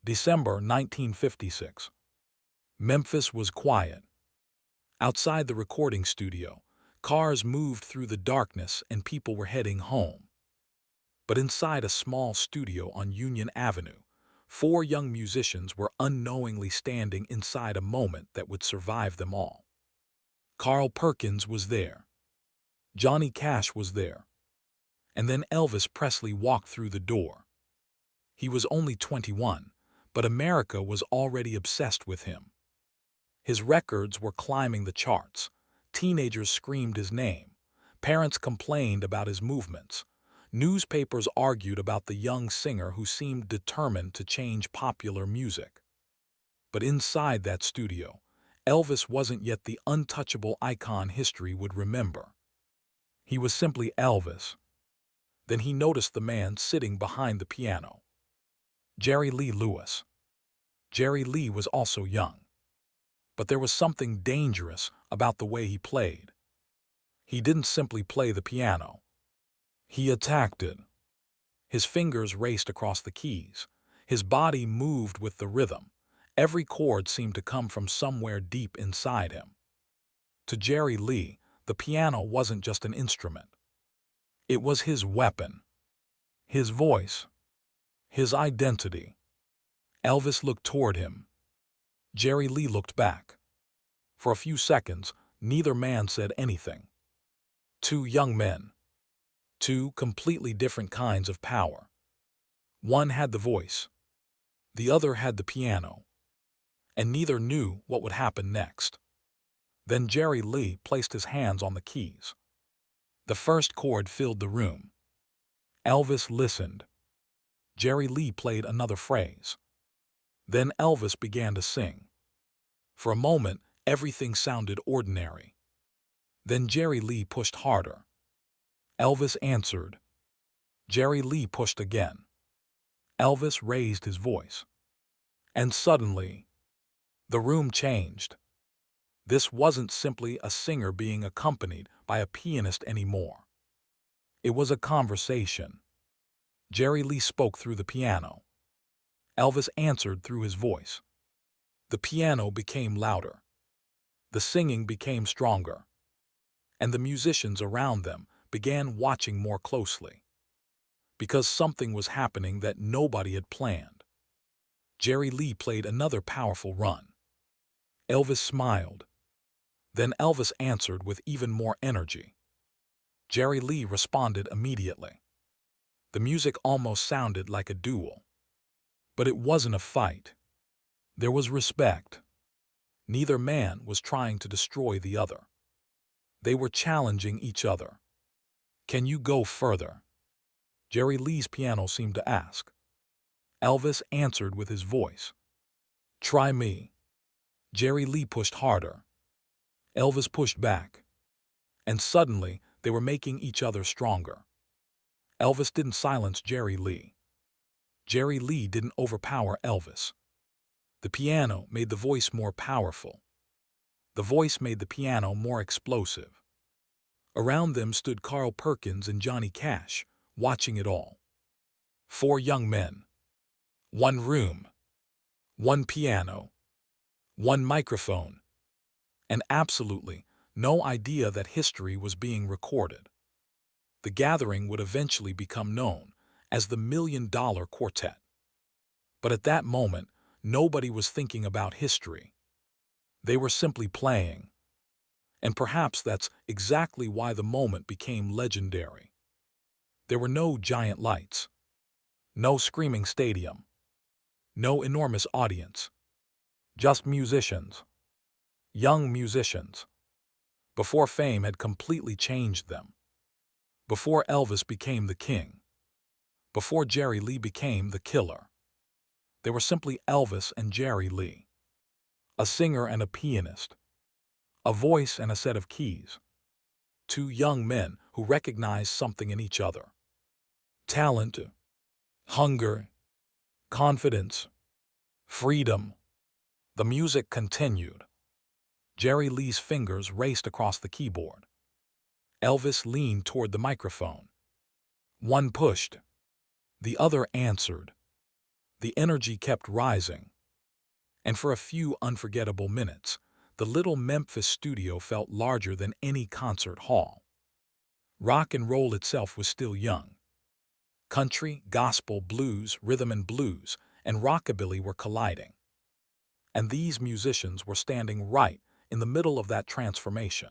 December 1956. Memphis was quiet. Outside the recording studio, cars moved through the darkness and people were heading home. But inside a small studio on Union Avenue, four young musicians were unknowingly standing inside a moment that would survive them all. Carl Perkins was there. Johnny Cash was there. And then Elvis Presley walked through the door. He was only 21, but America was already obsessed with him. His records were climbing the charts. Teenagers screamed his name. Parents complained about his movements. Newspapers argued about the young singer who seemed determined to change popular music. But inside that studio, Elvis wasn't yet the untouchable icon history would remember. He was simply Elvis. Then he noticed the man sitting behind the piano. Jerry Lee Lewis. Jerry Lee was also young. But there was something dangerous about the way he played. He didn't simply play the piano. He attacked it. His fingers raced across the keys. His body moved with the rhythm. Every chord seemed to come from somewhere deep inside him. To Jerry Lee, the piano wasn't just an instrument. It was his weapon, his voice, his identity. Elvis looked toward him. Jerry Lee looked back. For a few seconds, neither man said anything. Two young men. Two completely different kinds of power. One had the voice. The other had the piano. And neither knew what would happen next. Then Jerry Lee placed his hands on the keys. The first chord filled the room. Elvis listened. Jerry Lee played another phrase. Then Elvis began to sing. For a moment, everything sounded ordinary. Then Jerry Lee pushed harder. Elvis answered. Jerry Lee pushed again. Elvis raised his voice. And suddenly, the room changed. This wasn't simply a singer being accompanied by a pianist anymore. It was a conversation. Jerry Lee spoke through the piano. Elvis answered through his voice. The piano became louder. The singing became stronger. And the musicians around them began watching more closely. Because something was happening that nobody had planned. Jerry Lee played another powerful run. Elvis smiled. Then Elvis answered with even more energy. Jerry Lee responded immediately. The music almost sounded like a duel. But it wasn't a fight. There was respect. Neither man was trying to destroy the other. They were challenging each other. Can you go further? Jerry Lee's piano seemed to ask. Elvis answered with his voice. Try me. Jerry Lee pushed harder. Elvis pushed back. And suddenly, they were making each other stronger. Elvis didn't silence Jerry Lee. Jerry Lee didn't overpower Elvis. The piano made the voice more powerful. The voice made the piano more explosive. Around them stood Carl Perkins and Johnny Cash, watching it all. Four young men. One room. One piano. One microphone. And absolutely no idea that history was being recorded. The gathering would eventually become known as the $1 Million Quartet. But at that moment, nobody was thinking about history. They were simply playing. And perhaps that's exactly why the moment became legendary. There were no giant lights. No screaming stadium. No enormous audience. Just musicians. Young musicians. Before fame had completely changed them. Before Elvis became the king. Before Jerry Lee became the killer. They were simply Elvis and Jerry Lee. A singer and a pianist. A voice and a set of keys. Two young men who recognized something in each other. Talent, hunger, confidence, freedom. The music continued. Jerry Lee's fingers raced across the keyboard. Elvis leaned toward the microphone. One pushed. The other answered. The energy kept rising, and for a few unforgettable minutes, the little Memphis studio felt larger than any concert hall. Rock and roll itself was still young. Country, gospel, blues, rhythm and blues, and rockabilly were colliding. And these musicians were standing right in the middle of that transformation.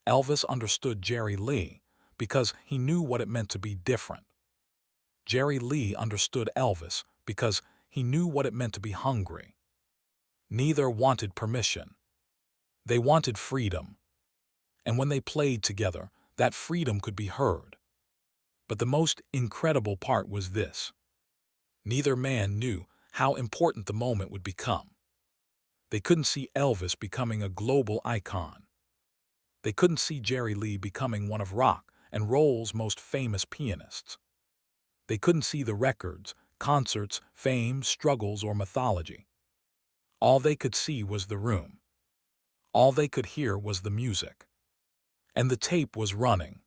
Elvis understood Jerry Lee because he knew what it meant to be different. Jerry Lee understood Elvis because he knew what it meant to be hungry. Neither wanted permission. They wanted freedom. And when they played together, that freedom could be heard. But the most incredible part was this. Neither man knew how important the moment would become. They couldn't see Elvis becoming a global icon. They couldn't see Jerry Lee becoming one of rock and roll's most famous pianists. They couldn't see the records, concerts, fame, struggles, or mythology. All they could see was the room. All they could hear was the music. And the tape was running.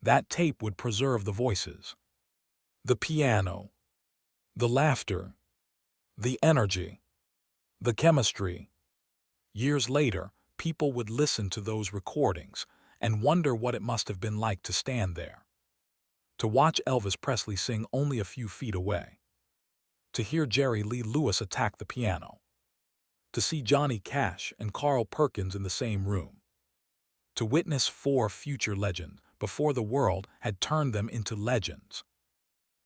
That tape would preserve the voices, the piano, the laughter, the energy, the chemistry. Years later, people would listen to those recordings and wonder what it must have been like to stand there. To watch Elvis Presley sing only a few feet away. To hear Jerry Lee Lewis attack the piano. To see Johnny Cash and Carl Perkins in the same room. To witness four future legends before the world had turned them into legends.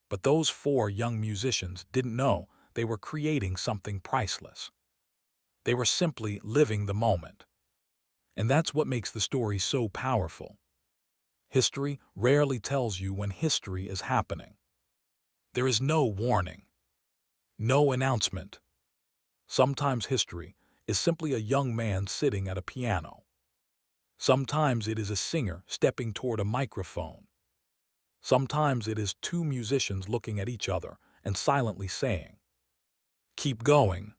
But those four young musicians didn't know they were creating something priceless. They were simply living the moment. And that's what makes the story so powerful. History rarely tells you when history is happening. There is no warning, no announcement. Sometimes history is simply a young man sitting at a piano. Sometimes it is a singer stepping toward a microphone. Sometimes it is two musicians looking at each other and silently saying, "Keep going."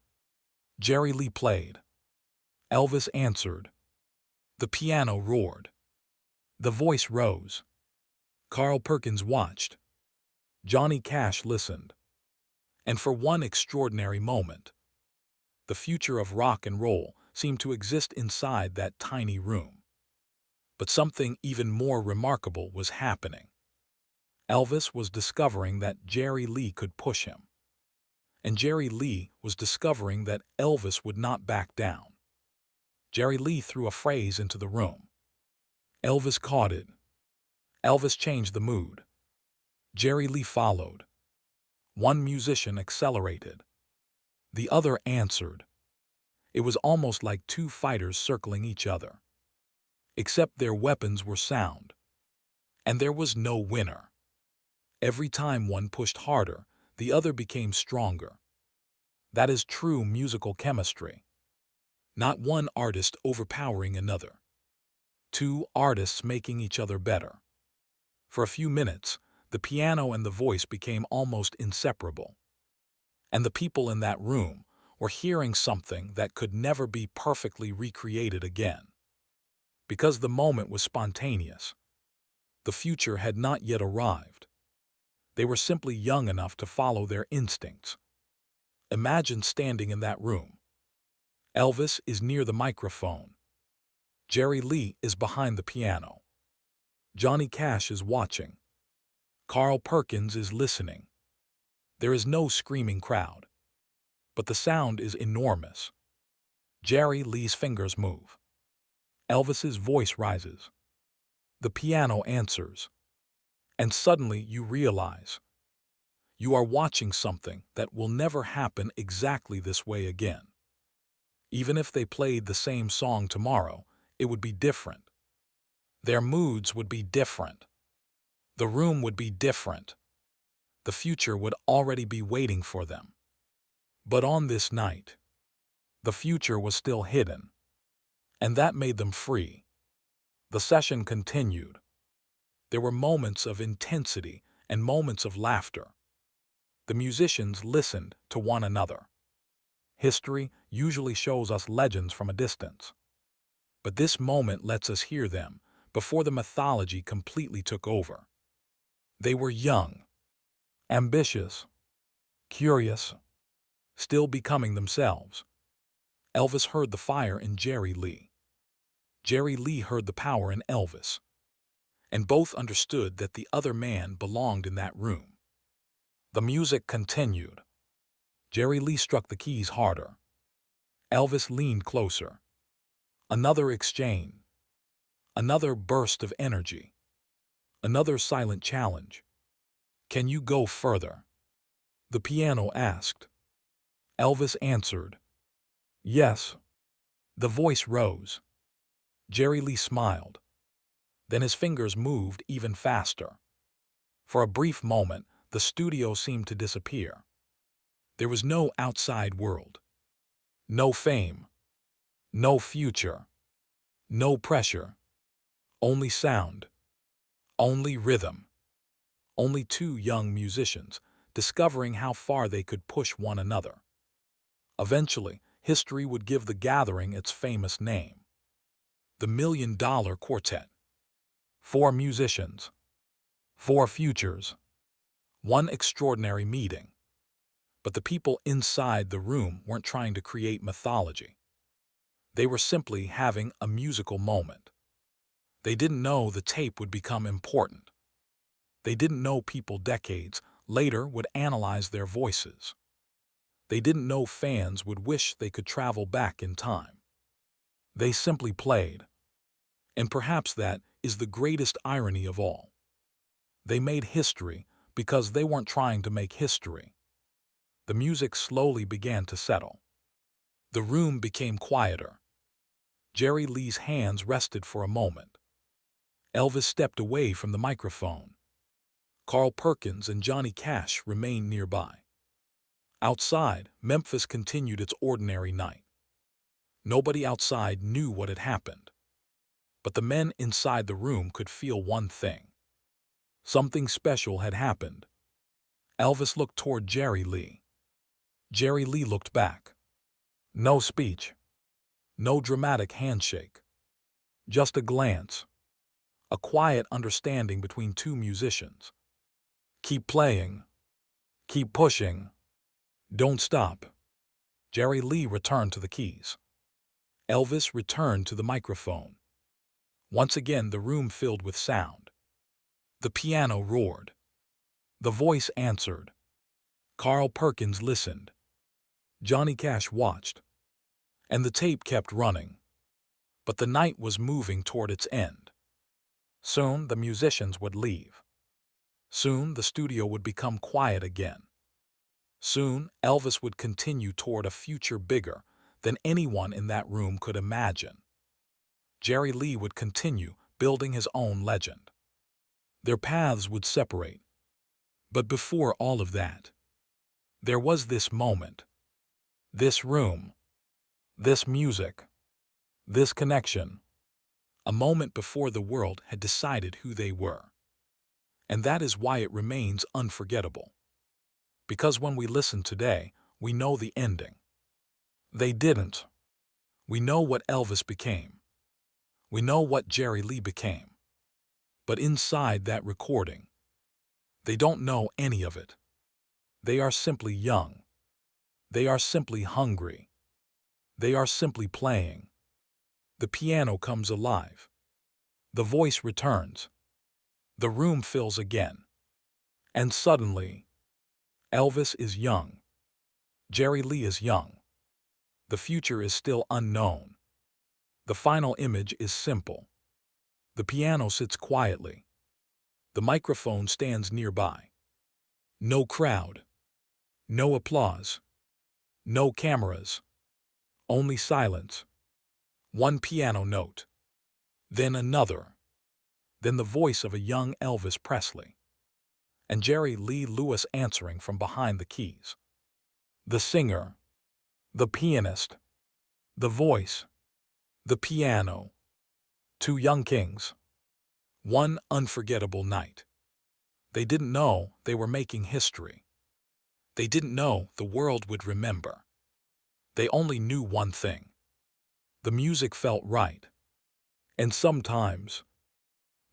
Jerry Lee played. Elvis answered. The piano roared. The voice rose. Carl Perkins watched. Johnny Cash listened. And for one extraordinary moment, the future of rock and roll seemed to exist inside that tiny room. But something even more remarkable was happening. Elvis was discovering that Jerry Lee could push him. And Jerry Lee was discovering that Elvis would not back down. Jerry Lee threw a phrase into the room. Elvis caught it. Elvis changed the mood. Jerry Lee followed. One musician accelerated. The other answered. It was almost like two fighters circling each other. Except their weapons were sound. And there was no winner. Every time one pushed harder, the other became stronger. That is true musical chemistry. Not one artist overpowering another. Two artists making each other better. For a few minutes, the piano and the voice became almost inseparable. And the people in that room were hearing something that could never be perfectly recreated again. Because the moment was spontaneous. The future had not yet arrived. They were simply young enough to follow their instincts. Imagine standing in that room. Elvis is near the microphone. Jerry Lee is behind the piano. Johnny Cash is watching. Carl Perkins is listening. There is no screaming crowd. But the sound is enormous. Jerry Lee's fingers move. Elvis's voice rises. The piano answers. And suddenly you realize you are watching something that will never happen exactly this way again. Even if they played the same song tomorrow, it would be different. Their moods would be different. The room would be different. The future would already be waiting for them. But on this night, the future was still hidden. And that made them free. The session continued. There were moments of intensity and moments of laughter. The musicians listened to one another. History usually shows us legends from a distance. But this moment lets us hear them before the mythology completely took over. They were young, ambitious, curious, still becoming themselves. Elvis heard the fire in Jerry Lee. Jerry Lee heard the power in Elvis. And both understood that the other man belonged in that room. The music continued. Jerry Lee struck the keys harder. Elvis leaned closer. Another exchange. Another burst of energy. Another silent challenge. Can you go further? The piano asked. Elvis answered. Yes. The voice rose. Jerry Lee smiled. Then his fingers moved even faster. For a brief moment, the studio seemed to disappear. There was no outside world. No fame. No future. No pressure. Only sound. Only rhythm. Only two young musicians discovering how far they could push one another. Eventually, history would give the gathering its famous name. The $1 Million Quartet. 4 musicians. 4 futures. One extraordinary meeting. But the people inside the room weren't trying to create mythology. They were simply having a musical moment. They didn't know the tape would become important. They didn't know people decades later would analyze their voices. They didn't know fans would wish they could travel back in time. They simply played. And perhaps that is the greatest irony of all. They made history because they weren't trying to make history. The music slowly began to settle. The room became quieter. Jerry Lee's hands rested for a moment. Elvis stepped away from the microphone. Carl Perkins and Johnny Cash remained nearby. Outside, Memphis continued its ordinary night. Nobody outside knew what had happened. But the men inside the room could feel one thing. Something special had happened. Elvis looked toward Jerry Lee. Jerry Lee looked back. No speech. No dramatic handshake. Just a glance. A quiet understanding between two musicians. Keep playing. Keep pushing. Don't stop. Jerry Lee returned to the keys. Elvis returned to the microphone. Once again the room filled with sound. The piano roared. The voice answered. Carl Perkins listened. Johnny Cash watched. And the tape kept running. But the night was moving toward its end. Soon the musicians would leave. Soon the studio would become quiet again. Soon Elvis would continue toward a future bigger than anyone in that room could imagine. Jerry Lee would continue building his own legend. Their paths would separate. But before all of that, there was this moment, this room, this music, this connection, a moment before the world had decided who they were. And that is why it remains unforgettable. Because when we listen today, we know the ending. They didn't. We know what Elvis became. We know what Jerry Lee became. But inside that recording, they don't know any of it. They are simply young. They are simply hungry. They are simply playing. The piano comes alive. The voice returns. The room fills again. And suddenly, Elvis is young. Jerry Lee is young. The future is still unknown. The final image is simple. The piano sits quietly. The microphone stands nearby. No crowd. No applause. No cameras. Only silence. One piano note. Then another. Then the voice of a young Elvis Presley. And Jerry Lee Lewis answering from behind the keys. The singer. The pianist. The voice. The piano. 2 young kings. One unforgettable night. They didn't know they were making history. They didn't know the world would remember. They only knew one thing. The music felt right. And sometimes,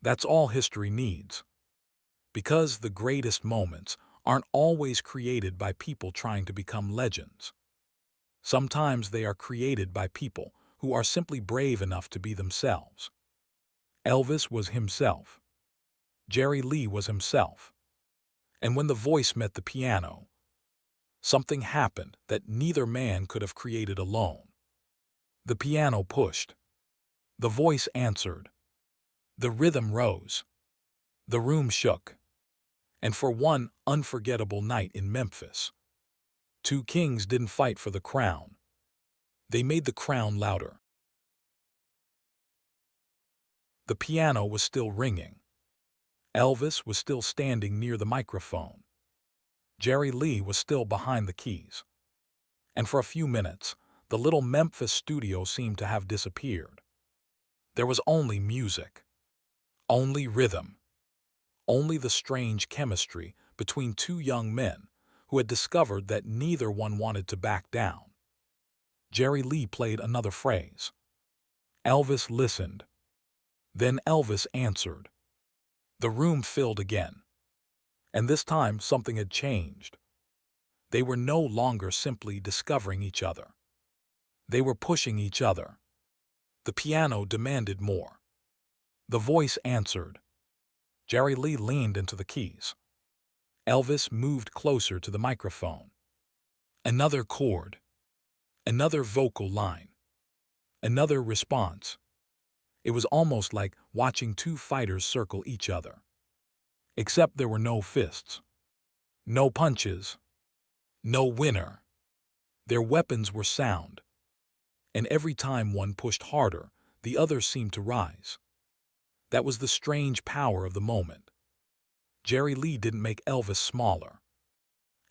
that's all history needs. Because the greatest moments aren't always created by people trying to become legends. Sometimes they are created by people who are simply brave enough to be themselves. Elvis was himself. Jerry Lee was himself. And when the voice met the piano, something happened that neither man could have created alone. The piano pushed. The voice answered. The rhythm rose. The room shook. And for one unforgettable night in Memphis, two kings didn't fight for the crown. They made the crown louder. The piano was still ringing. Elvis was still standing near the microphone. Jerry Lee was still behind the keys. And for a few minutes, the little Memphis studio seemed to have disappeared. There was only music, only rhythm, only the strange chemistry between two young men who had discovered that neither one wanted to back down. Jerry Lee played another phrase. Elvis listened. Then Elvis answered. The room filled again. And this time something had changed. They were no longer simply discovering each other. They were pushing each other. The piano demanded more. The voice answered. Jerry Lee leaned into the keys. Elvis moved closer to the microphone. Another chord. Another vocal line. Another response. It was almost like watching two fighters circle each other. Except there were no fists. No punches. No winner. Their weapons were sound. And every time one pushed harder, the other seemed to rise. That was the strange power of the moment. Jerry Lee didn't make Elvis smaller.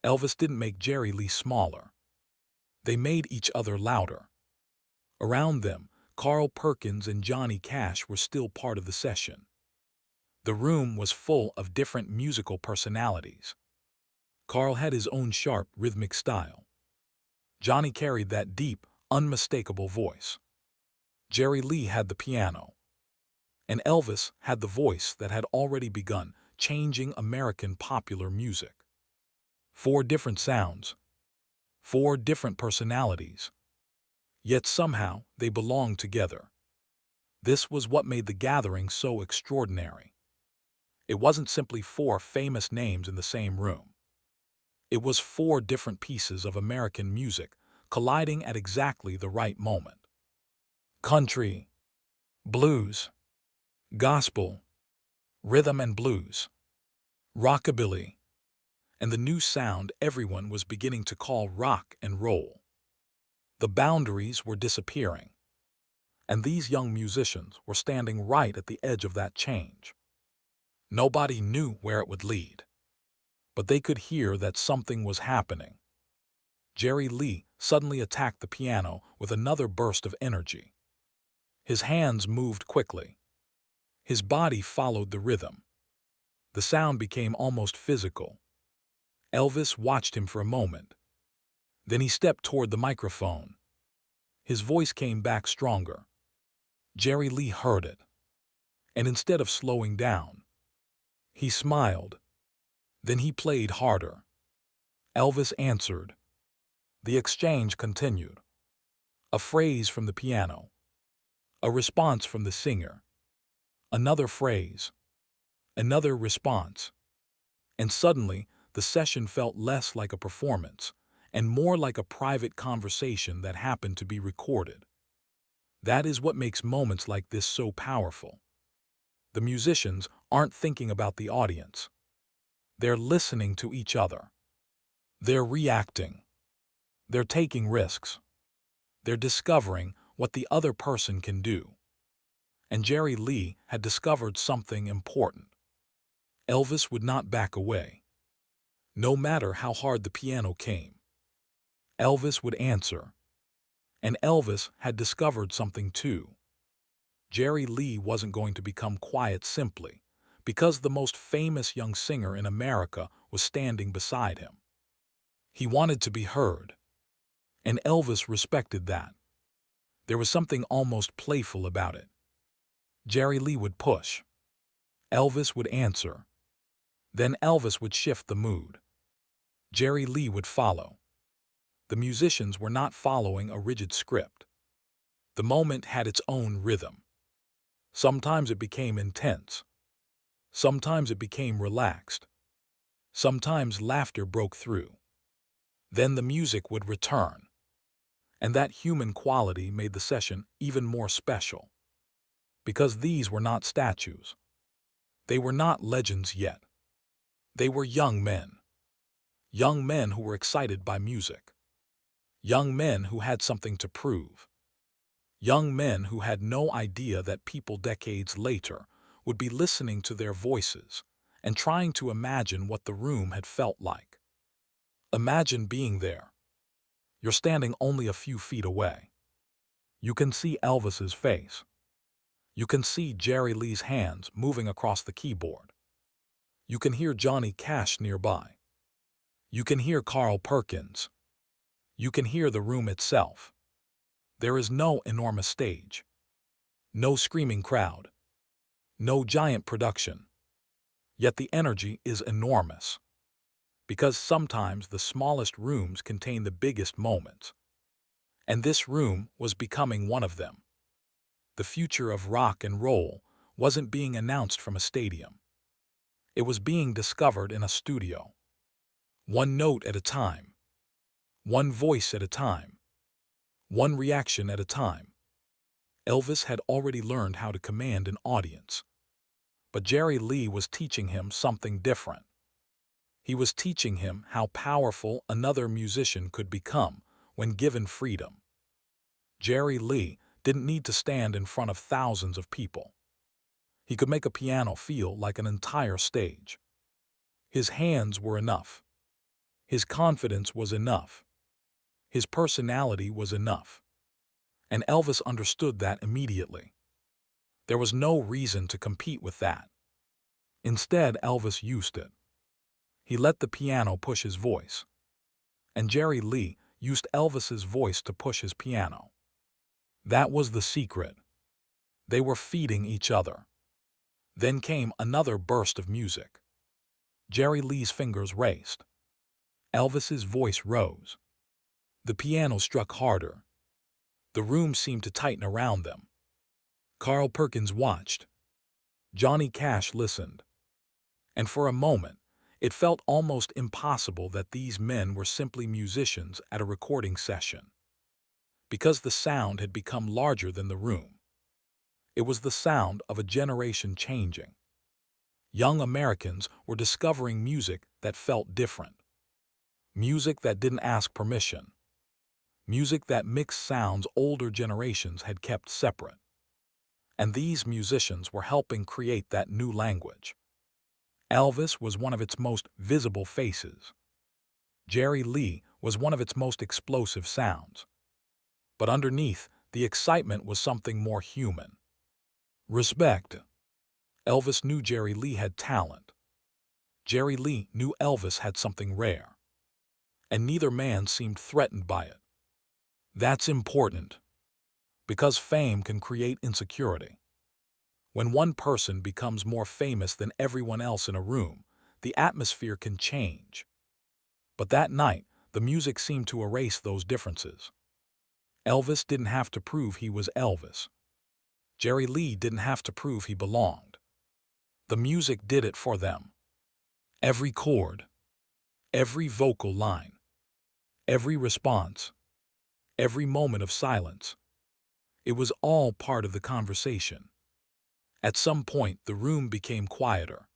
Elvis didn't make Jerry Lee smaller. They made each other louder. Around them, Carl Perkins and Johnny Cash were still part of the session. The room was full of different musical personalities. Carl had his own sharp, rhythmic style. Johnny carried that deep, unmistakable voice. Jerry Lee had the piano. And Elvis had the voice that had already begun changing American popular music. 4 different sounds. 4 different personalities. Yet somehow they belonged together. This was what made the gathering so extraordinary. It wasn't simply 4 famous names in the same room. It was 4 different pieces of American music colliding at exactly the right moment. Country, blues, gospel, rhythm and blues, rockabilly, and the new sound everyone was beginning to call rock and roll. The boundaries were disappearing, and these young musicians were standing right at the edge of that change. Nobody knew where it would lead, but they could hear that something was happening. Jerry Lee suddenly attacked the piano with another burst of energy. His hands moved quickly. His body followed the rhythm. The sound became almost physical. Elvis watched him for a moment. Then he stepped toward the microphone. His voice came back stronger. Jerry Lee heard it. And instead of slowing down, he smiled. Then he played harder. Elvis answered. The exchange continued. A phrase from the piano. A response from the singer. Another phrase. Another response. And suddenly, the session felt less like a performance and more like a private conversation that happened to be recorded. That is what makes moments like this so powerful. The musicians aren't thinking about the audience. They're listening to each other. They're reacting. They're taking risks. They're discovering what the other person can do. And Jerry Lee had discovered something important. Elvis would not back away. No matter how hard the piano came, Elvis would answer. And Elvis had discovered something too. Jerry Lee wasn't going to become quiet simply because the most famous young singer in America was standing beside him. He wanted to be heard. And Elvis respected that. There was something almost playful about it. Jerry Lee would push. Elvis would answer. Then Elvis would shift the mood. Jerry Lee would follow. The musicians were not following a rigid script. The moment had its own rhythm. Sometimes it became intense. Sometimes it became relaxed. Sometimes laughter broke through. Then the music would return. And that human quality made the session even more special. Because these were not statues. They were not legends yet. They were young men. Young men who were excited by music. Young men who had something to prove. Young men who had no idea that people decades later would be listening to their voices and trying to imagine what the room had felt like. Imagine being there. You're standing only a few feet away. You can see Elvis's face. You can see Jerry Lee's hands moving across the keyboard. You can hear Johnny Cash nearby. You can hear Carl Perkins. You can hear the room itself. There is no enormous stage. No screaming crowd. No giant production. Yet the energy is enormous. Because sometimes the smallest rooms contain the biggest moments. And this room was becoming one of them. The future of rock and roll wasn't being announced from a stadium. It was being discovered in a studio. One note at a time. One voice at a time. One reaction at a time. Elvis had already learned how to command an audience. But Jerry Lee was teaching him something different. He was teaching him how powerful another musician could become when given freedom. Jerry Lee didn't need to stand in front of thousands of people. He could make a piano feel like an entire stage. His hands were enough. His confidence was enough. His personality was enough. And Elvis understood that immediately. There was no reason to compete with that. Instead, Elvis used it. He let the piano push his voice. And Jerry Lee used Elvis's voice to push his piano. That was the secret. They were feeding each other. Then came another burst of music. Jerry Lee's fingers raced. Elvis's voice rose. The piano struck harder. The room seemed to tighten around them. Carl Perkins watched. Johnny Cash listened. And for a moment, it felt almost impossible that these men were simply musicians at a recording session. Because the sound had become larger than the room. It was the sound of a generation changing. Young Americans were discovering music that felt different. Music that didn't ask permission. Music that mixed sounds older generations had kept separate. And these musicians were helping create that new language. Elvis was one of its most visible faces. Jerry Lee was one of its most explosive sounds. But underneath, the excitement was something more human. Respect. Elvis knew Jerry Lee had talent. Jerry Lee knew Elvis had something rare. And neither man seemed threatened by it. That's important. Because fame can create insecurity. When one person becomes more famous than everyone else in a room, the atmosphere can change. But that night, the music seemed to erase those differences. Elvis didn't have to prove he was Elvis. Jerry Lee didn't have to prove he belonged. The music did it for them. Every chord, every vocal line, every response, every moment of silence. It was all part of the conversation. At some point, the room became quieter.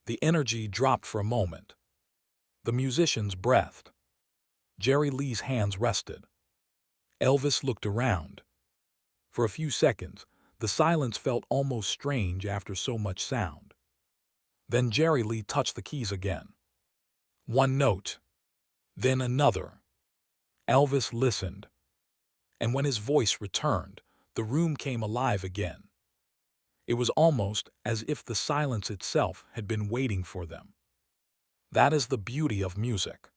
The energy dropped for a moment. The musicians breathed. Jerry Lee's hands rested. Elvis looked around. For a few seconds, the silence felt almost strange after so much sound. Then Jerry Lee touched the keys again. One note. Then another. Elvis listened. And when his voice returned, the room came alive again. It was almost as if the silence itself had been waiting for them. That is the beauty of music.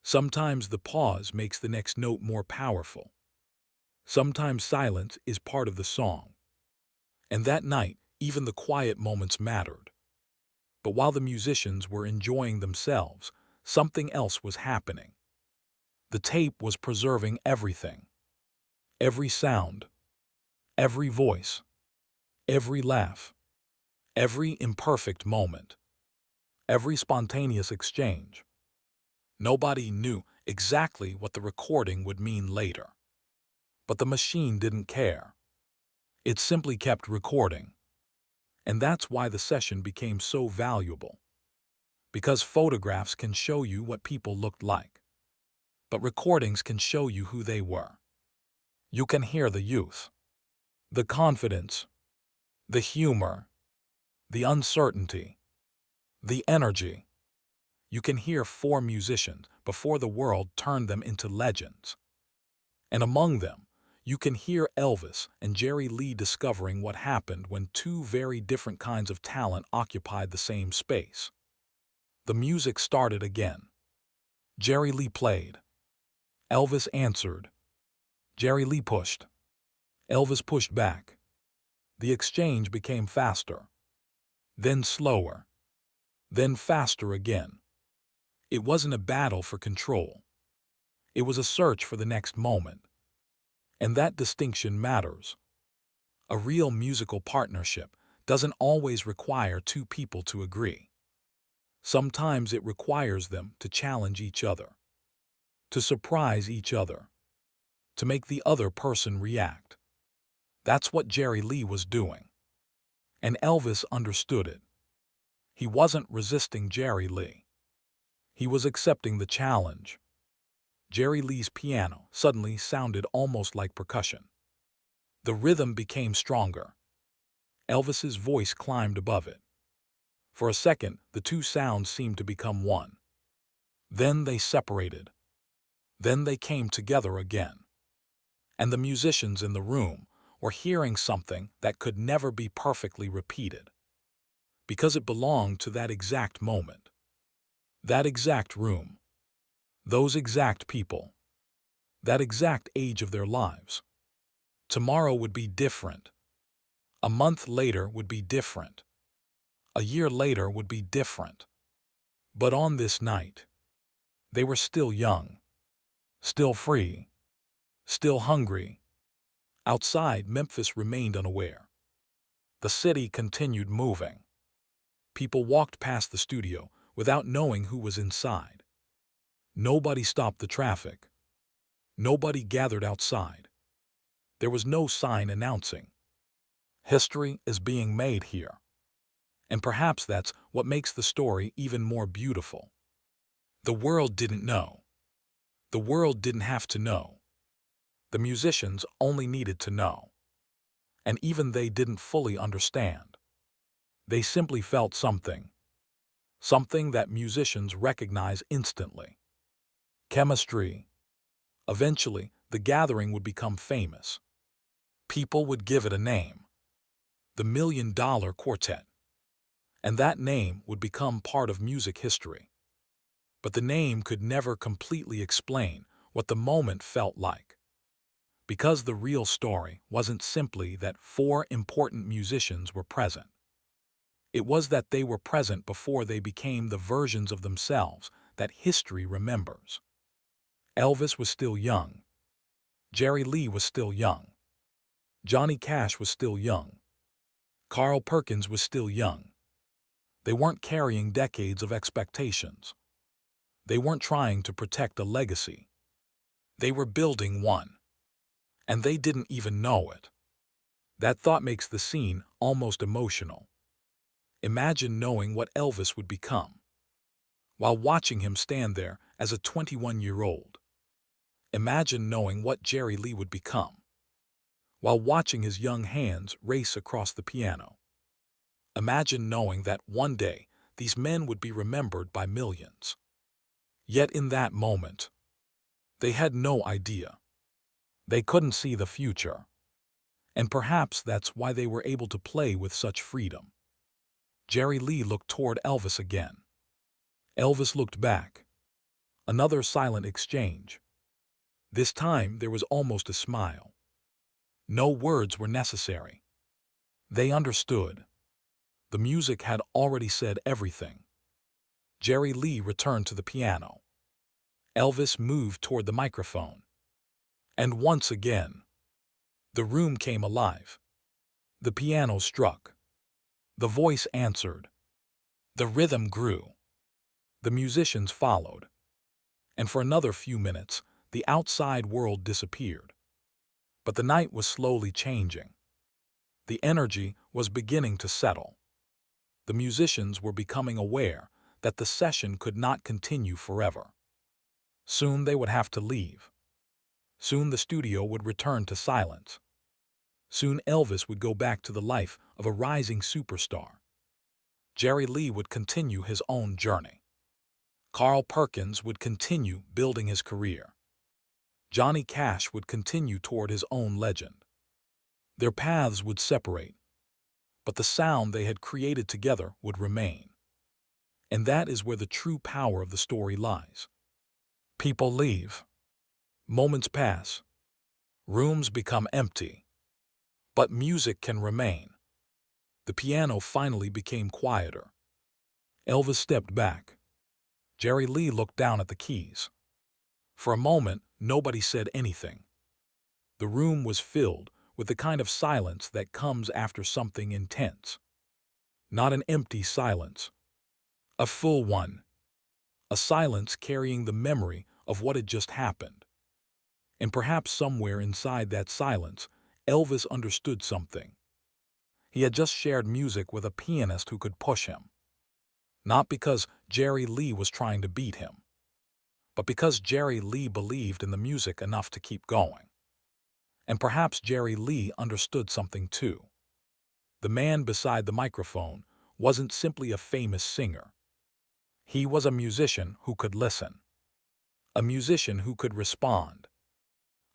Sometimes the pause makes the next note more powerful. Sometimes silence is part of the song. And that night, even the quiet moments mattered. But while the musicians were enjoying themselves, something else was happening. The tape was preserving everything. Every sound, every voice, every laugh, every imperfect moment, every spontaneous exchange. Nobody knew exactly what the recording would mean later. But the machine didn't care. It simply kept recording. And that's why the session became so valuable. Because photographs can show you what people looked like. But recordings can show you who they were. You can hear the youth, the confidence, the humor, the uncertainty, the energy. You can hear four musicians before the world turned them into legends. And among them, you can hear Elvis and Jerry Lee discovering what happened when two very different kinds of talent occupied the same space. The music started again. Jerry Lee played. Elvis answered. Jerry Lee pushed. Elvis pushed back. The exchange became faster. Then slower. Then faster again. It wasn't a battle for control. It was a search for the next moment. And that distinction matters. A real musical partnership doesn't always require two people to agree. Sometimes it requires them to challenge each other, to surprise each other, to make the other person react. That's what Jerry Lee was doing. And Elvis understood it. He wasn't resisting Jerry Lee. He was accepting the challenge. Jerry Lee's piano suddenly sounded almost like percussion. The rhythm became stronger. Elvis's voice climbed above it. For a second, the two sounds seemed to become one. Then they separated. Then they came together again. And the musicians in the room were hearing something that could never be perfectly repeated. Because it belonged to that exact moment. That exact room. Those exact people. That exact age of their lives. Tomorrow would be different. A month later would be different. A year later would be different. But on this night, they were still young, still free, still hungry. Outside, Memphis remained unaware. The city continued moving. People walked past the studio without knowing who was inside. Nobody stopped the traffic. Nobody gathered outside. There was no sign announcing, "History is being made here." And perhaps that's what makes the story even more beautiful. The world didn't know. The world didn't have to know. The musicians only needed to know. And even they didn't fully understand. They simply felt something. Something that musicians recognize instantly. Chemistry. Eventually, the gathering would become famous. People would give it a name. The $1 Million Quartet. And that name would become part of music history. But the name could never completely explain what the moment felt like. Because the real story wasn't simply that four important musicians were present. It was that they were present before they became the versions of themselves that history remembers. Elvis was still young. Jerry Lee was still young. Johnny Cash was still young. Carl Perkins was still young. They weren't carrying decades of expectations. They weren't trying to protect a legacy. They were building one. And they didn't even know it. That thought makes the scene almost emotional. Imagine knowing what Elvis would become, while watching him stand there as a 21-year-old. Imagine knowing what Jerry Lee would become, while watching his young hands race across the piano. Imagine knowing that one day these men would be remembered by millions. Yet in that moment, they had no idea. They couldn't see the future. And perhaps that's why they were able to play with such freedom. Jerry Lee looked toward Elvis again. Elvis looked back. Another silent exchange. This time there was almost a smile. No words were necessary. They understood. The music had already said everything. Jerry Lee returned to the piano. Elvis moved toward the microphone. And once again, the room came alive. The piano struck. The voice answered. The rhythm grew. The musicians followed. And for another few minutes, the outside world disappeared. But the night was slowly changing. The energy was beginning to settle. The musicians were becoming aware that the session could not continue forever. Soon they would have to leave. Soon the studio would return to silence. Soon Elvis would go back to the life of a rising superstar. Jerry Lee would continue his own journey. Carl Perkins would continue building his career. Johnny Cash would continue toward his own legend. Their paths would separate, but the sound they had created together would remain. And that is where the true power of the story lies. People leave. Moments pass. Rooms become empty. But music can remain. The piano finally became quieter. Elvis stepped back. Jerry Lee looked down at the keys. For a moment, nobody said anything. The room was filled with the kind of silence that comes after something intense. Not an empty silence. A full one. A silence carrying the memory of what had just happened. And perhaps somewhere inside that silence, Elvis understood something. He had just shared music with a pianist who could push him. Not because Jerry Lee was trying to beat him, but because Jerry Lee believed in the music enough to keep going. And perhaps Jerry Lee understood something too. The man beside the microphone wasn't simply a famous singer. He was a musician who could listen. A musician who could respond.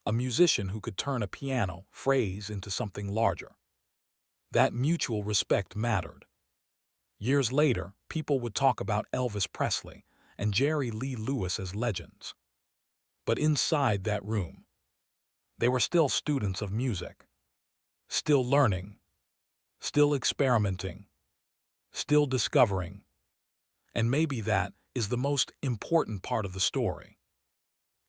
A musician who could turn a piano phrase into something larger. That mutual respect mattered. Years later, people would talk about Elvis Presley and Jerry Lee Lewis as legends. But inside that room, they were still students of music. Still learning. Still experimenting. Still discovering. And maybe that is the most important part of the story.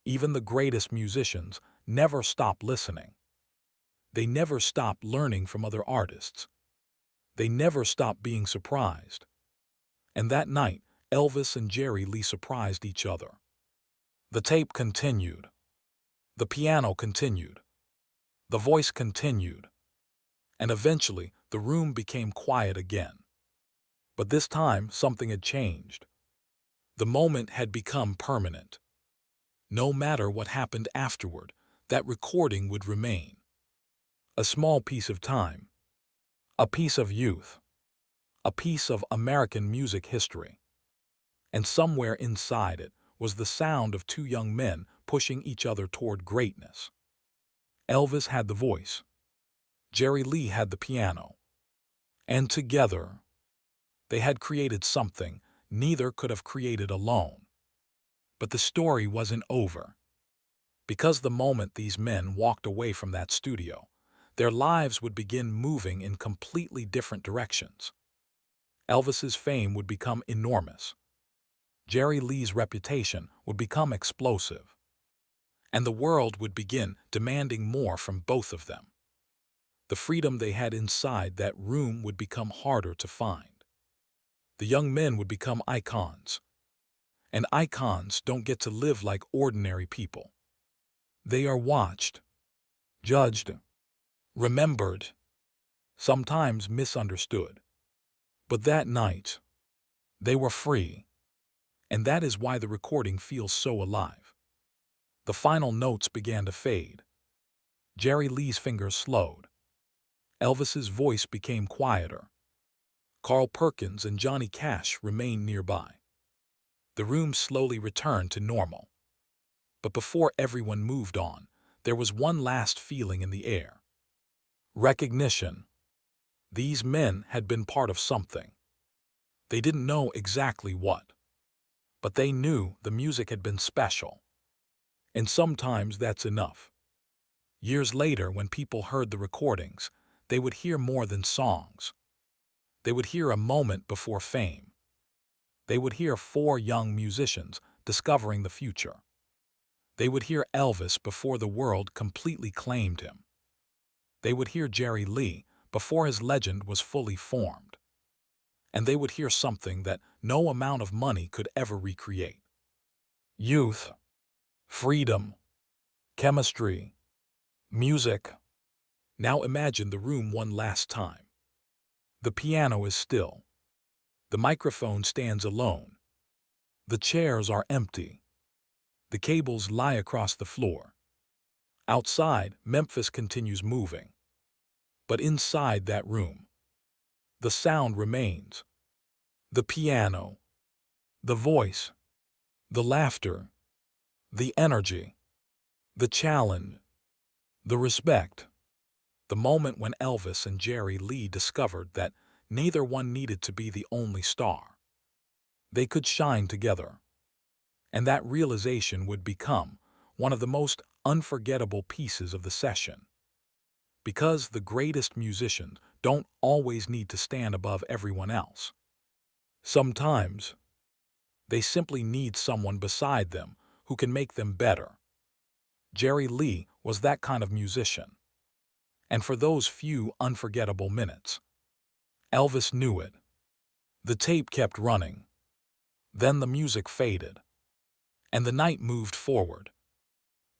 Even the greatest musicians never stop listening. They never stop learning from other artists. They never stop being surprised. And that night, Elvis and Jerry Lee surprised each other. The tape continued. The piano continued. The voice continued. And eventually, the room became quiet again. But this time, something had changed. The moment had become permanent. No matter what happened afterward, that recording would remain. A small piece of time. A piece of youth. A piece of American music history. And somewhere inside it was the sound of two young men pushing each other toward greatness. Elvis had the voice. Jerry Lee had the piano. And together, they had created something neither could have created alone. But the story wasn't over. Because the moment these men walked away from that studio, their lives would begin moving in completely different directions. Elvis's fame would become enormous. Jerry Lee's reputation would become explosive. And the world would begin demanding more from both of them. The freedom they had inside that room would become harder to find. The young men would become icons. And icons don't get to live like ordinary people. They are watched, judged, remembered, sometimes misunderstood. But that night, they were free. And that is why the recording feels so alive. The final notes began to fade. Jerry Lee's fingers slowed. Elvis's voice became quieter. Carl Perkins and Johnny Cash remained nearby. The room slowly returned to normal. But before everyone moved on, there was one last feeling in the air. Recognition. These men had been part of something. They didn't know exactly what. But they knew the music had been special. And sometimes that's enough. Years later, when people heard the recordings, they would hear more than songs. They would hear a moment before fame. They would hear four young musicians discovering the future. They would hear Elvis before the world completely claimed him. They would hear Jerry Lee before his legend was fully formed. And they would hear something that no amount of money could ever recreate. Youth, freedom, chemistry, music. Now imagine the room one last time. The piano is still. The microphone stands alone. The chairs are empty. The cables lie across the floor. Outside, Memphis continues moving. But inside that room, the sound remains. The piano, the voice, the laughter, the energy, the challenge, the respect. The moment when Elvis and Jerry Lee discovered that neither one needed to be the only star. They could shine together. And that realization would become one of the most unforgettable pieces of the session. Because the greatest musicians don't always need to stand above everyone else. Sometimes, they simply need someone beside them who can make them better. Jerry Lee was that kind of musician. And for those few unforgettable minutes, Elvis knew it. The tape kept running. Then the music faded. And the night moved forward.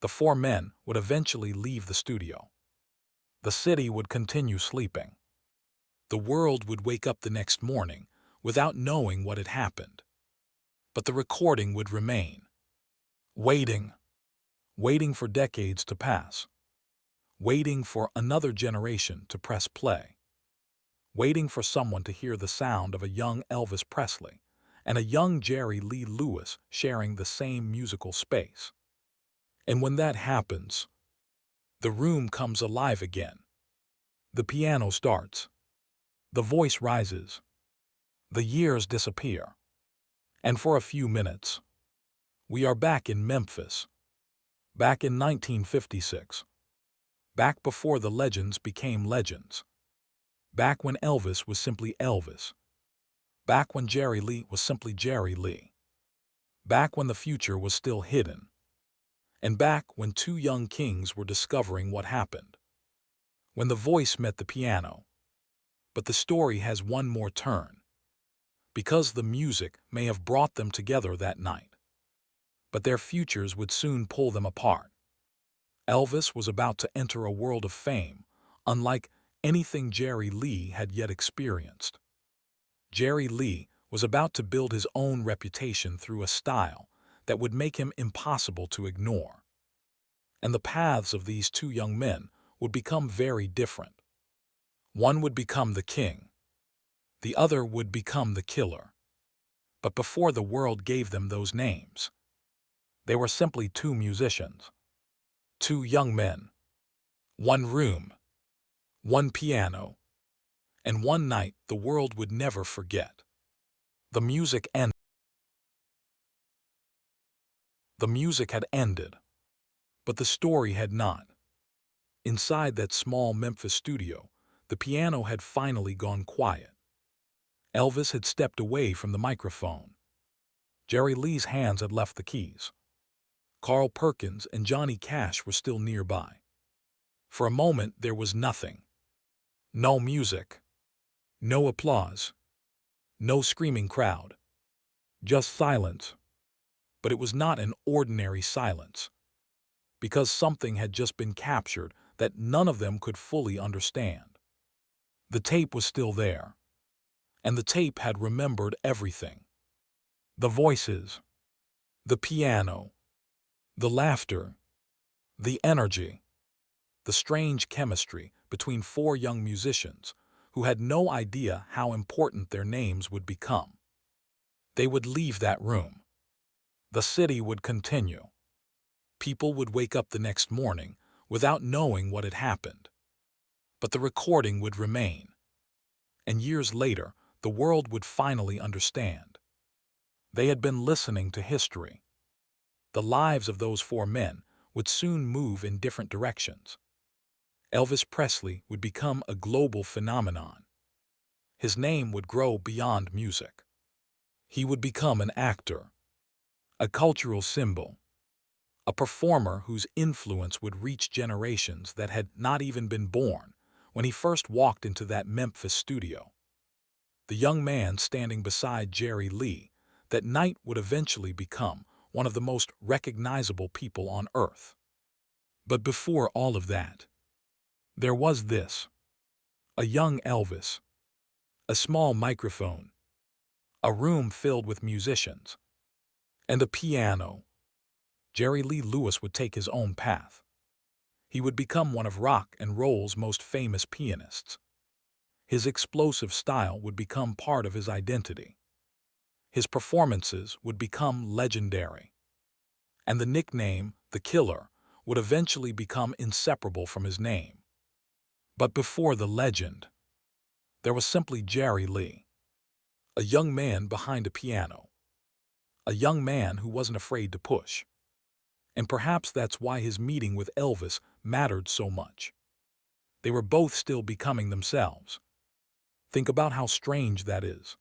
The four men would eventually leave the studio. The city would continue sleeping. The world would wake up the next morning without knowing what had happened. But the recording would remain. Waiting for decades to pass. Waiting for another generation to press play. Waiting for someone to hear the sound of a young Elvis Presley and a young Jerry Lee Lewis sharing the same musical space. And when that happens, the room comes alive again. The piano starts. The voice rises. The years disappear. And for a few minutes, we are back in Memphis. Back in 1956. Back before the legends became legends. Back when Elvis was simply Elvis. Back when Jerry Lee was simply Jerry Lee. Back when the future was still hidden. And back when two young kings were discovering what happened. When the voice met the piano. But the story has one more turn. Because the music may have brought them together that night. But their futures would soon pull them apart. Elvis was about to enter a world of fame, unlike anything Jerry Lee had yet experienced. Jerry Lee was about to build his own reputation through a style that would make him impossible to ignore. And the paths of these two young men would become very different. One would become the king. The other would become the killer. But before the world gave them those names, they were simply two musicians. Two young men. One room. One piano. And one night the world would never forget. The music ended. The music had ended. But the story had not. Inside that small Memphis studio, the piano had finally gone quiet. Elvis had stepped away from the microphone. Jerry Lee's hands had left the keys. Carl Perkins and Johnny Cash were still nearby. For a moment there was nothing. No music. No applause. No screaming crowd. Just silence. But it was not an ordinary silence. Because something had just been captured that none of them could fully understand. The tape was still there. And the tape had remembered everything. The voices. The piano. The laughter. The energy. The strange chemistry between four young musicians who had no idea how important their names would become. They would leave that room. The city would continue. People would wake up the next morning without knowing what had happened. But the recording would remain. And years later, the world would finally understand. They had been listening to history. The lives of those four men would soon move in different directions. Elvis Presley would become a global phenomenon. His name would grow beyond music. He would become an actor, a cultural symbol, a performer whose influence would reach generations that had not even been born when he first walked into that Memphis studio. The young man standing beside Jerry Lee that night would eventually become one of the most recognizable people on earth. But before all of that, there was this: a young Elvis, a small microphone, a room filled with musicians, and a piano. Jerry Lee Lewis would take his own path. He would become one of rock and roll's most famous pianists. His explosive style would become part of his identity. His performances would become legendary. And the nickname, The Killer, would eventually become inseparable from his name. But before the legend, there was simply Jerry Lee, a young man behind a piano, a young man who wasn't afraid to push. And perhaps that's why his meeting with Elvis mattered so much. They were both still becoming themselves. Think about how strange that is.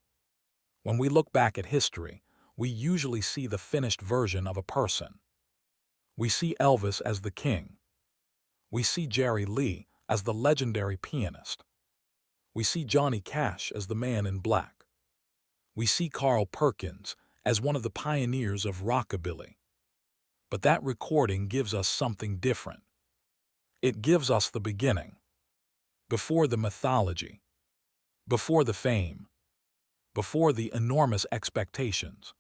When we look back at history, we usually see the finished version of a person. We see Elvis as the king. We see Jerry Lee as the legendary pianist. We see Johnny Cash as the man in black. We see Carl Perkins as one of the pioneers of rockabilly. But that recording gives us something different. It gives us the beginning. Before the mythology, before the fame, before the enormous expectations,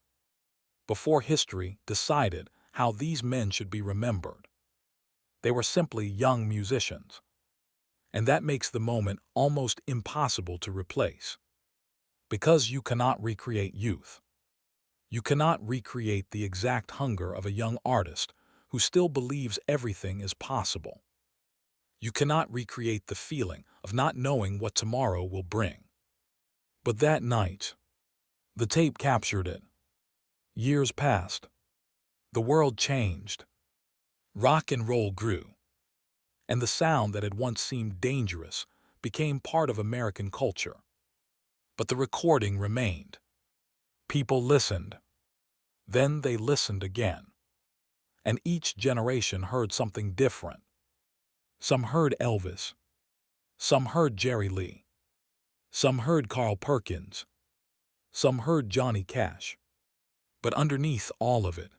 before history decided how these men should be remembered. They were simply young musicians. And that makes the moment almost impossible to replace. Because you cannot recreate youth. You cannot recreate the exact hunger of a young artist who still believes everything is possible. You cannot recreate the feeling of not knowing what tomorrow will bring. But that night, the tape captured it. Years passed. The world changed. Rock and roll grew. And the sound that had once seemed dangerous became part of American culture. But the recording remained. People listened. Then they listened again. And each generation heard something different. Some heard Elvis. Some heard Jerry Lee. Some heard Carl Perkins. Some heard Johnny Cash. But underneath all of it,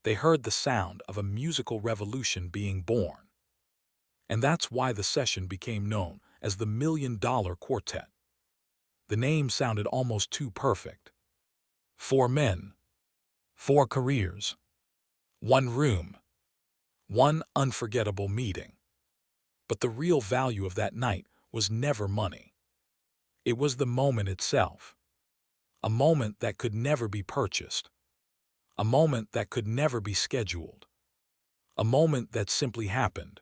they heard the sound of a musical revolution being born. And that's why the session became known as the $1 Million Quartet. The name sounded almost too perfect. 4 men, 4 careers, 1 room, 1 unforgettable meeting. But the real value of that night was never money. It was the moment itself. A moment that could never be purchased. A moment that could never be scheduled. A moment that simply happened.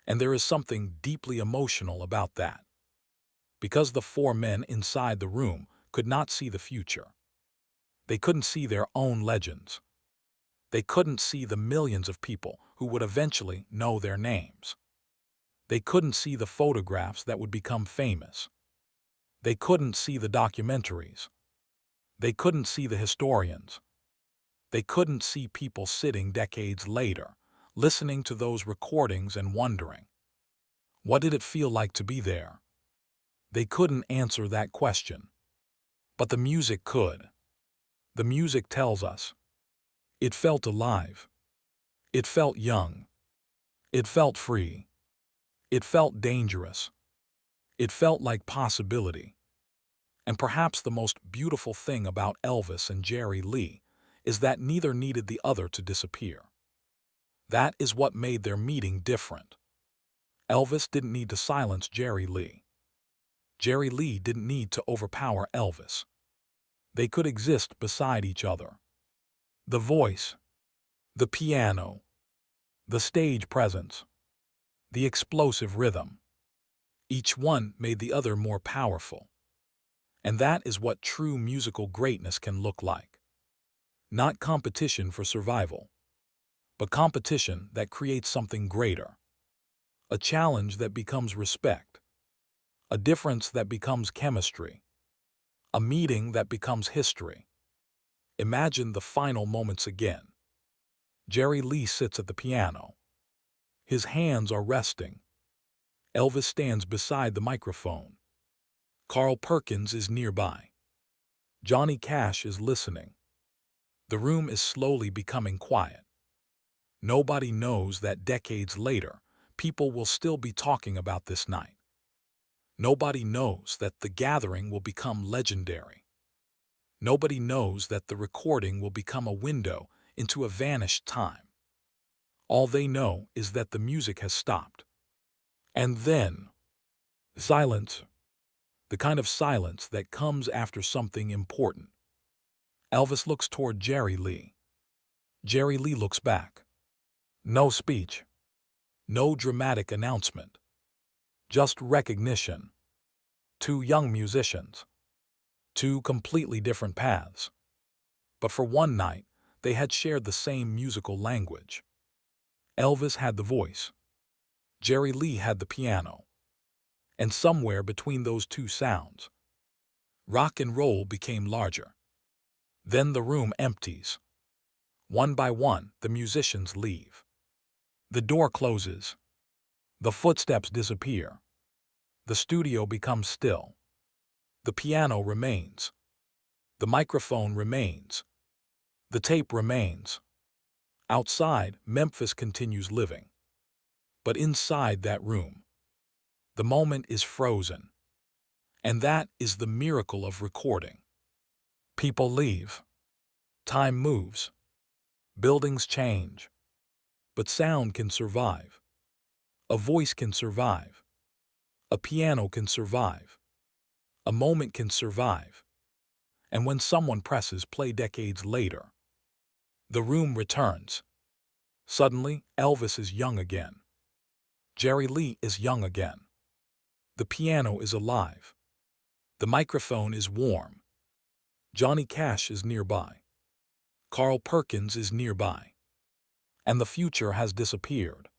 And there is something deeply emotional about that. Because the 4 men inside the room could not see the future. They couldn't see their own legends. They couldn't see the millions of people who would eventually know their names. They couldn't see the photographs that would become famous. They couldn't see the documentaries. They couldn't see the historians. They couldn't see people sitting decades later, listening to those recordings and wondering, what did it feel like to be there? They couldn't answer that question. But the music could. The music tells us. It felt alive. It felt young. It felt free. It felt dangerous. It felt like possibility. And perhaps the most beautiful thing about Elvis and Jerry Lee is that neither needed the other to disappear. That is what made their meeting different. Elvis didn't need to silence Jerry Lee. Jerry Lee didn't need to overpower Elvis. They could exist beside each other. The voice, the piano, the stage presence, the explosive rhythm. Each one made the other more powerful. And that is what true musical greatness can look like. Not competition for survival, but competition that creates something greater. A challenge that becomes respect. A difference that becomes chemistry. A meeting that becomes history. Imagine the final moments again. Jerry Lee sits at the piano. His hands are resting. Elvis stands beside the microphone. Carl Perkins is nearby. Johnny Cash is listening. The room is slowly becoming quiet. Nobody knows that decades later, people will still be talking about this night. Nobody knows that the gathering will become legendary. Nobody knows that the recording will become a window into a vanished time. All they know is that the music has stopped. And then, silence. The kind of silence that comes after something important. Elvis looks toward Jerry Lee. Jerry Lee looks back. No speech. No dramatic announcement. Just recognition. Two young musicians. Two completely different paths. But for one night, they had shared the same musical language. Elvis had the voice. Jerry Lee had the piano. And somewhere between those two sounds, rock and roll became larger. Then the room empties. One by one, the musicians leave. The door closes. The footsteps disappear. The studio becomes still. The piano remains. The microphone remains. The tape remains. Outside, Memphis continues living. But inside that room, the moment is frozen. And that is the miracle of recording. People leave. Time moves. Buildings change. But sound can survive. A voice can survive. A piano can survive. A moment can survive. And when someone presses play decades later, the room returns. Suddenly, Elvis is young again. Jerry Lee is young again. The piano is alive. The microphone is warm. Johnny Cash is nearby. Carl Perkins is nearby. And the future has disappeared.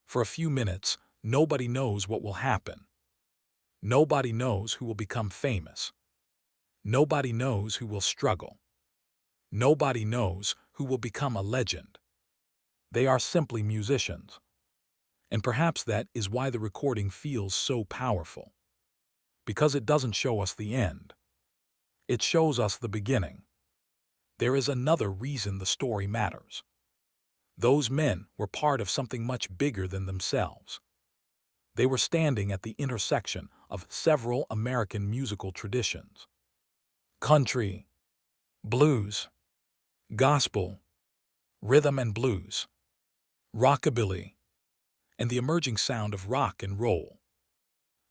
For a few minutes, nobody knows what will happen. Nobody knows who will become famous. Nobody knows who will struggle. Nobody knows who will become a legend. They are simply musicians. And perhaps that is why the recording feels so powerful. Because it doesn't show us the end. It shows us the beginning. There is another reason the story matters. Those men were part of something much bigger than themselves. They were standing at the intersection of several American musical traditions. Country, blues, gospel, rhythm and blues, rockabilly, and the emerging sound of rock and roll.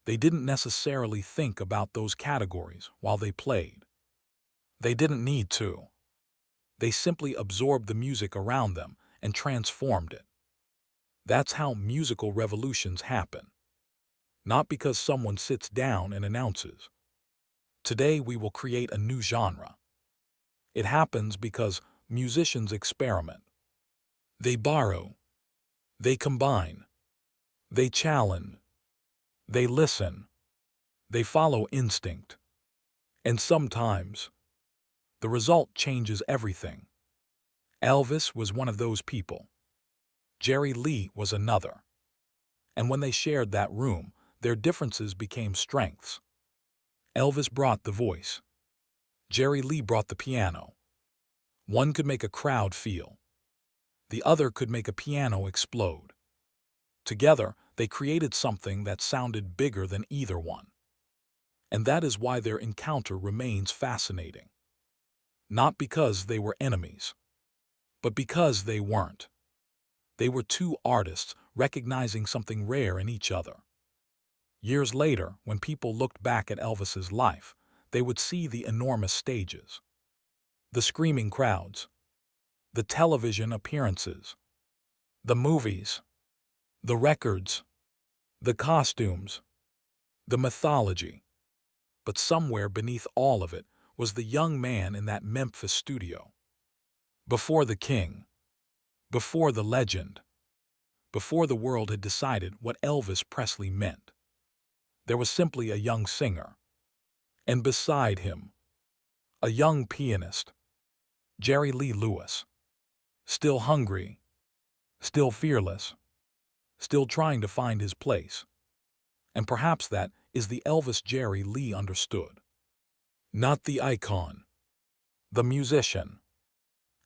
They didn't necessarily think about those categories while they played. They didn't need to. They simply absorbed the music around them and transformed it. That's how musical revolutions happen. Not because someone sits down and announces, "Today we will create a new genre." It happens because musicians experiment. They borrow. They combine. They challenge. They listen. They follow instinct. And sometimes, the result changes everything. Elvis was one of those people. Jerry Lee was another. And when they shared that room, their differences became strengths. Elvis brought the voice. Jerry Lee brought the piano. One could make a crowd feel. The other could make a piano explode. Together, they created something that sounded bigger than either one. And that is why their encounter remains fascinating. Not because they were enemies, but because they weren't. They were two artists recognizing something rare in each other. Years later, when people looked back at Elvis's life, they would see the enormous stages, the screaming crowds, the television appearances, the movies, the records, the costumes, the mythology. But somewhere beneath all of it was the young man in that Memphis studio. Before the king, before the legend, before the world had decided what Elvis Presley meant, there was simply a young singer. And beside him, a young pianist, Jerry Lee Lewis, still hungry, still fearless, still trying to find his place. And perhaps that is the Elvis Jerry Lee understood. Not the icon, the musician.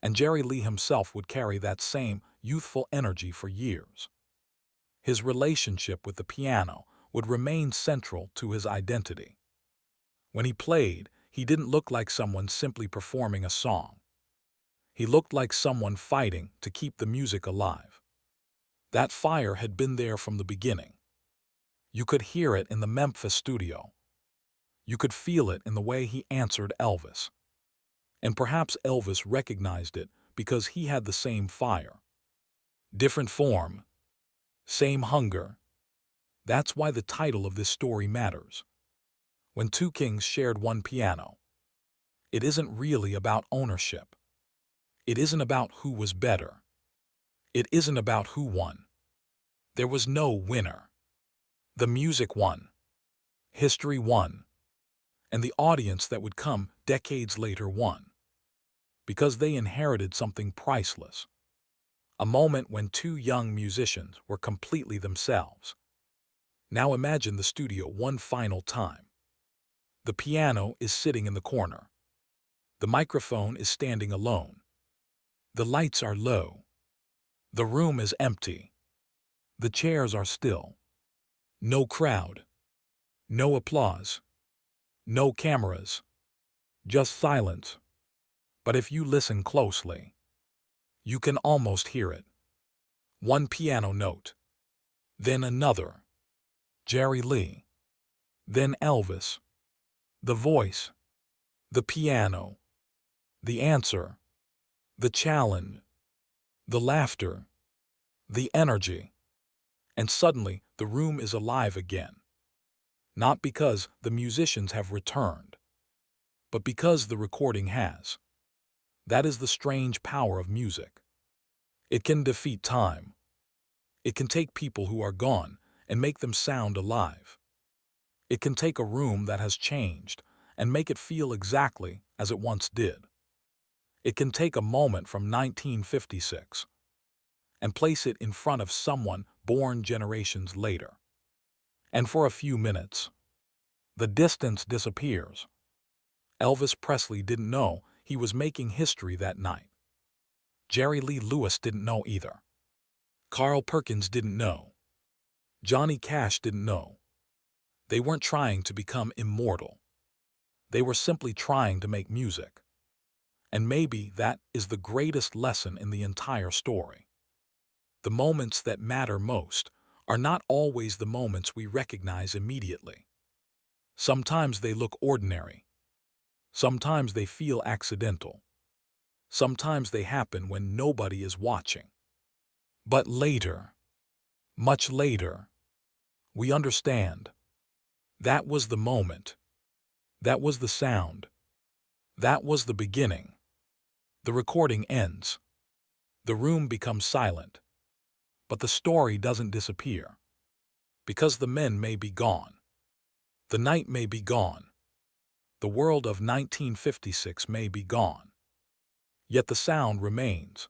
And Jerry Lee himself would carry that same youthful energy for years. His relationship with the piano would remain central to his identity. When he played, he didn't look like someone simply performing a song. He looked like someone fighting to keep the music alive. That fire had been there from the beginning. You could hear it in the Memphis studio. You could feel it in the way he answered Elvis. And perhaps Elvis recognized it because he had the same fire. Different form, same hunger. That's why the title of this story matters. When two kings shared one piano, it isn't really about ownership. It isn't about who was better. It isn't about who won. There was no winner. The music won. History won. And the audience that would come decades later won. Because they inherited something priceless. A moment when two young musicians were completely themselves. Now imagine the studio one final time. The piano is sitting in the corner. The microphone is standing alone. The lights are low. The room is empty. The chairs are still. No crowd. No applause. No cameras. Just silence. But if you listen closely, you can almost hear it. One piano note. Then another. Jerry Lee. Then Elvis. The voice. The piano. The answer. The challenge. The laughter. The energy. And suddenly the room is alive again. Not because the musicians have returned, but because the recording has. That is the strange power of music. It can defeat time. It can take people who are gone and make them sound alive. It can take a room that has changed and make it feel exactly as it once did. It can take a moment from 1956 and place it in front of someone born generations later. And for a few minutes, the distance disappears. Elvis Presley didn't know he was making history that night. Jerry Lee Lewis didn't know either. Carl Perkins didn't know. Johnny Cash didn't know. They weren't trying to become immortal. They were simply trying to make music. And maybe that is the greatest lesson in the entire story. The moments that matter most are not always the moments we recognize immediately. Sometimes they look ordinary. Sometimes they feel accidental. Sometimes they happen when nobody is watching. But later, much later, we understand. That was the moment. That was the sound. That was the beginning. The recording ends. The room becomes silent. But the story doesn't disappear. Because the men may be gone. The night may be gone. The world of 1956 may be gone. Yet the sound remains.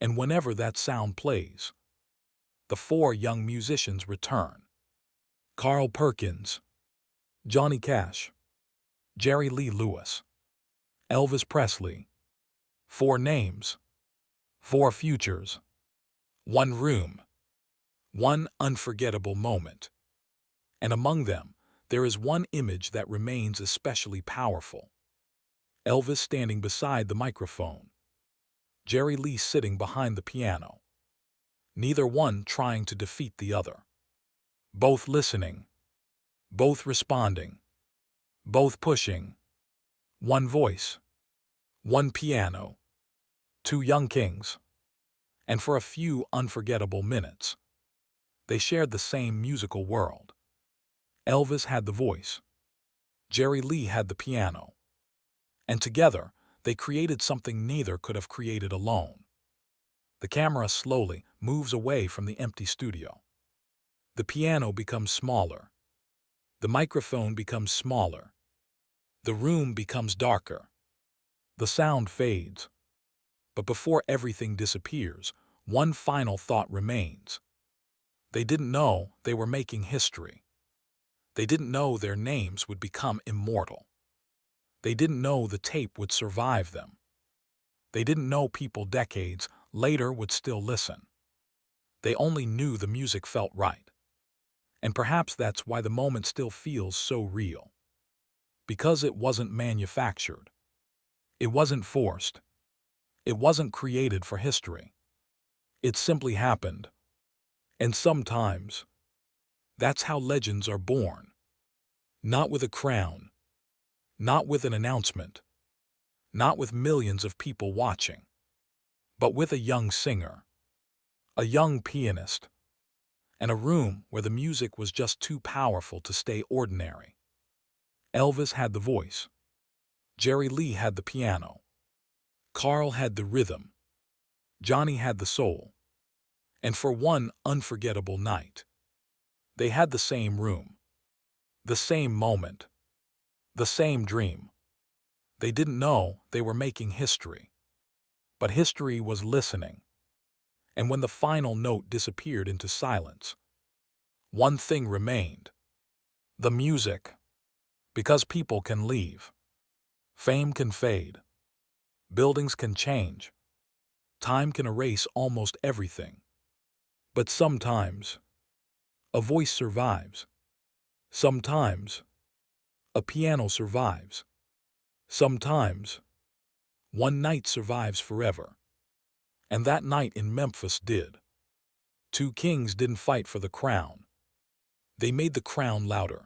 And whenever that sound plays, the four young musicians return. Carl Perkins, Johnny Cash, Jerry Lee Lewis, Elvis Presley. Four names, four futures, one room, one unforgettable moment. And among them, there is one image that remains especially powerful. Elvis standing beside the microphone. Jerry Lee sitting behind the piano. Neither one trying to defeat the other. Both listening. Both responding. Both pushing. One voice. One piano. Two young kings. And for a few unforgettable minutes, they shared the same musical world. Elvis had the voice. Jerry Lee had the piano. And together, they created something neither could have created alone. The camera slowly moves away from the empty studio. The piano becomes smaller. The microphone becomes smaller. The room becomes darker. The sound fades. But before everything disappears, one final thought remains. They didn't know they were making history. They didn't know their names would become immortal. They didn't know the tape would survive them. They didn't know people decades later would still listen. They only knew the music felt right. And perhaps that's why the moment still feels so real. Because it wasn't manufactured. It wasn't forced. It wasn't created for history. It simply happened. And sometimes, that's how legends are born. Not with a crown. Not with an announcement. Not with millions of people watching. But with a young singer. A young pianist. And a room where the music was just too powerful to stay ordinary. Elvis had the voice. Jerry Lee had the piano. Carl had the rhythm. Johnny had the soul. And for one unforgettable night, they had the same room. The same moment. The same dream. They didn't know they were making history. But history was listening. And when the final note disappeared into silence, one thing remained. The music. Because people can leave. Fame can fade. Buildings can change. Time can erase almost everything. But sometimes, a voice survives. Sometimes, a piano survives. Sometimes, one night survives forever. And that night in Memphis did. Two kings didn't fight for the crown. They made the crown louder.